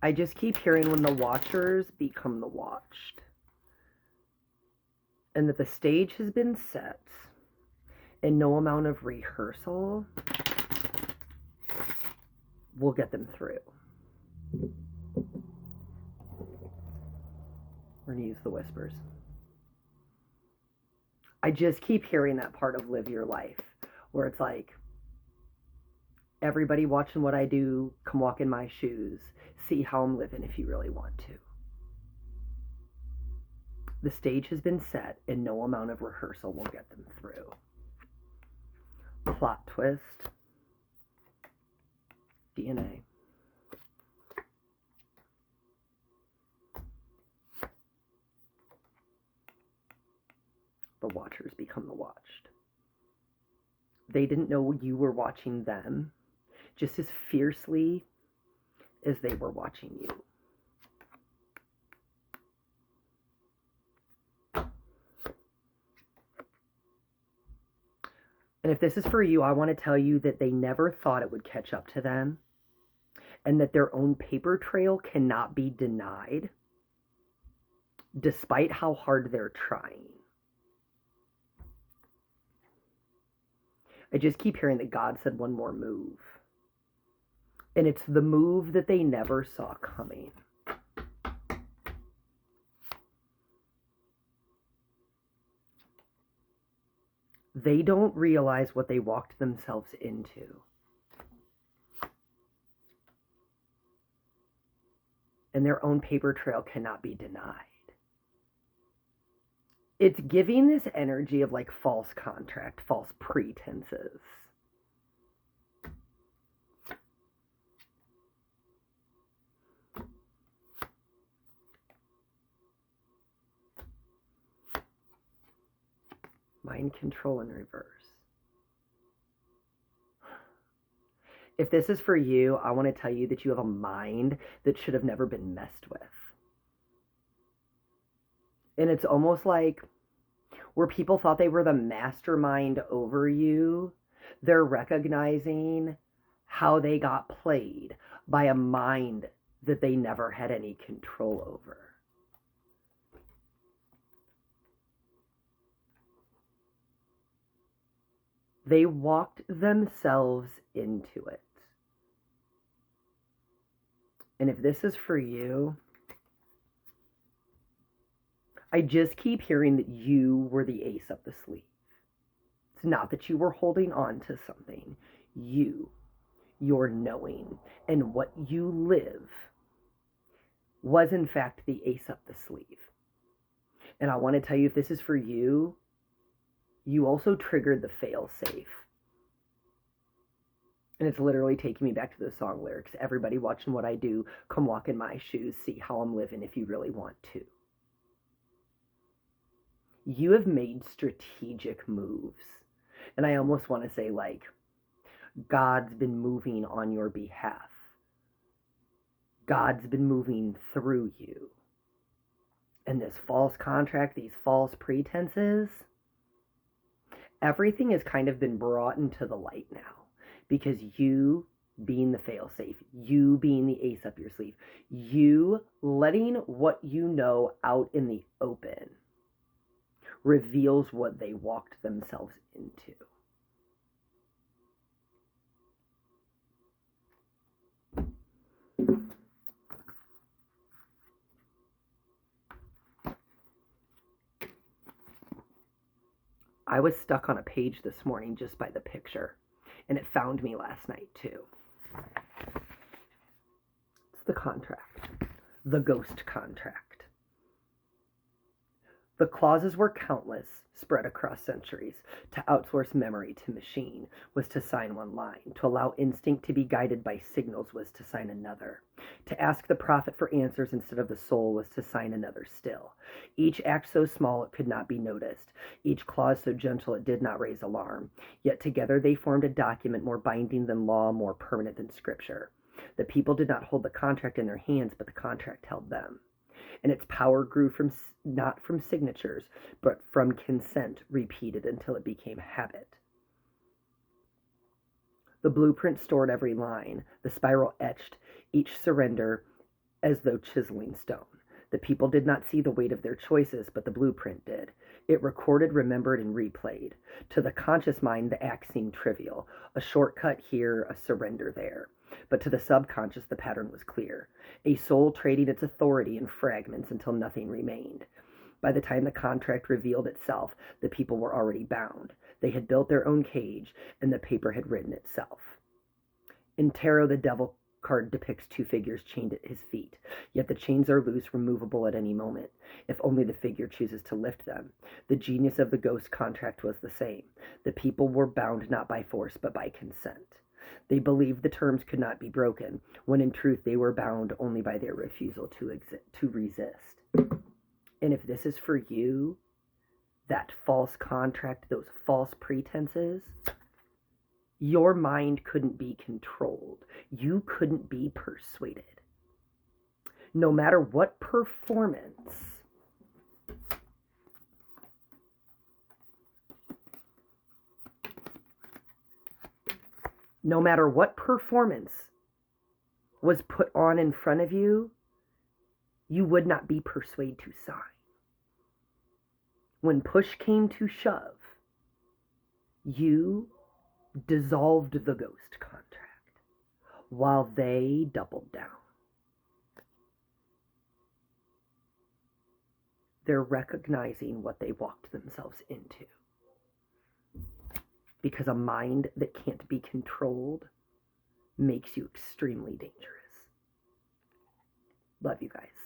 I just keep hearing when the watchers become the watched. And that the stage has been set and no amount of rehearsal will get them through. We're going to use the whispers. I just keep hearing that part of Live Your Life where it's like, everybody watching what I do, come walk in my shoes, see how I'm living if you really want to. The stage has been set and no amount of rehearsal will get them through. Plot twist. DNA. The watchers become the watched. They didn't know you were watching them just as fiercely as they were watching you. And if this is for you, I want to tell you that they never thought it would catch up to them and that their own paper trail cannot be denied despite how hard they're trying. I just keep hearing that God said one more move. And it's the move that they never saw coming. They don't realize what they walked themselves into. And their own paper trail cannot be denied. It's giving this energy of like false contract, false pretenses. Mind control in reverse. If this is for you, I want to tell you that you have a mind that should have never been messed with. And it's almost like where people thought they were the mastermind over you, they're recognizing how they got played by a mind that they never had any control over. They walked themselves into it. And if this is for you, I just keep hearing that you were the ace up the sleeve. It's not that you were holding on to something. Your knowing, and what you live was in fact the ace up the sleeve. And I want to tell you, if this is for you, you also triggered the fail safe. And it's literally taking me back to the song lyrics. Everybody watching what I do, come walk in my shoes, see how I'm living if you really want to. You have made strategic moves. And I almost want to say like, God's been moving on your behalf. God's been moving through you. And this false contract, these false pretenses, everything has kind of been brought into the light now. Because you being the fail-safe, you being the ace up your sleeve, you letting what you know out in the open reveals what they walked themselves into. I was stuck on a page this morning just by the picture. And it found me last night, too. It's the contract. The ghost contract. The clauses were countless, spread across centuries. To outsource memory to machine was to sign one line. To allow instinct to be guided by signals was to sign another. To ask the prophet for answers instead of the soul was to sign another still. Each act so small it could not be noticed. Each clause so gentle it did not raise alarm. Yet together they formed a document more binding than law, more permanent than scripture. The people did not hold the contract in their hands, but the contract held them. And its power grew from not from signatures, but from consent repeated until it became habit. The blueprint stored every line, the spiral etched each surrender, as though chiseling stone. The people did not see the weight of their choices, but the blueprint did. It recorded, remembered, and replayed. To the conscious mind, the act seemed trivial. A shortcut here, a surrender there. But to the subconscious, the pattern was clear. A soul trading its authority in fragments until nothing remained. By the time the contract revealed itself, the people were already bound. They had built their own cage, and the paper had written itself. In tarot, the devil card depicts two figures chained at his feet, yet the chains are loose, removable at any moment, if only the figure chooses to lift them. The genius of the ghost contract was the same. The people were bound not by force, but by consent. They believed the terms could not be broken, when in truth they were bound only by their refusal to resist. And if this is for you, that false contract, those false pretenses, your mind couldn't be controlled. You couldn't be persuaded. No matter what performance was put on in front of you, you would not be persuaded to sign. When push came to shove, you dissolved the ghost contract while they doubled down. They're recognizing what they walked themselves into. Because a mind that can't be controlled makes you extremely dangerous. Love you guys.